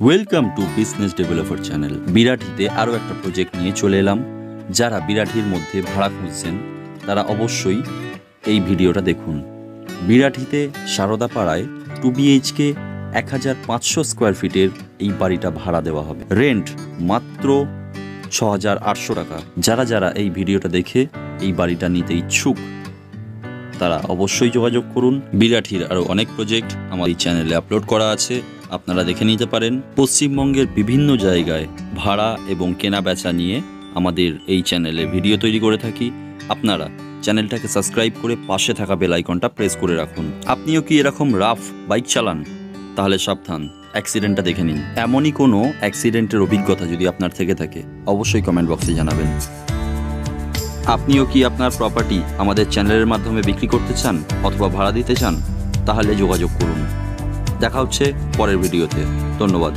Welcome to business developer channel. বিরাটিতে আরও একটা প্রজেক্ট নিয়ে চলে এলাম। যারা বিরাটির মধ্যে ভাড়া খুঁজছেন তারা অবশ্যই এই ভিডিওটা দেখুন। বিরাটিতে সারদাপাড়ায় 2 BHK 1500 স্কোয়ার ফিটের এই বাড়িটা ভাড়া দেওয়া হবে। রেন্ট মাত্র 6800 টাকা। যারা যারা এই ভিডিওটা দেখে এই বাড়িটা নিতে ইচ্ছুক তারা অবশ্যই যোগাযোগ করুন। বিরাটির আরও অনেক প্রজেক্ট আমার এই চ্যানেলে আপলোড করা আছে, আপনারা দেখে নিতে পারেন। পশ্চিমবঙ্গের বিভিন্ন জায়গায় ভাড়া এবং কেনা বেচা নিয়ে আমাদের এই চ্যানেলে ভিডিও তৈরি করে থাকি। আপনারা চ্যানেলটাকে সাবস্ক্রাইব করে পাশে থাকা বেল আইকনটা প্রেস করে রাখুন। আপনিও কি এরকম রাফ বাইক চালান? তাহলে সাবধান, অ্যাক্সিডেন্টটা দেখে নিন। এমনই কোনো অ্যাক্সিডেন্টের অভিজ্ঞতা যদি আপনার থেকে থাকে অবশ্যই কমেন্ট বক্সে জানাবেন। আপনিও কি আপনার প্রপার্টি আমাদের চ্যানেলের মাধ্যমে বিক্রি করতে চান অথবা ভাড়া দিতে চান? তাহলে যোগাযোগ করুন। দেখা হচ্ছে পরের ভিডিওতে। ধন্যবাদ।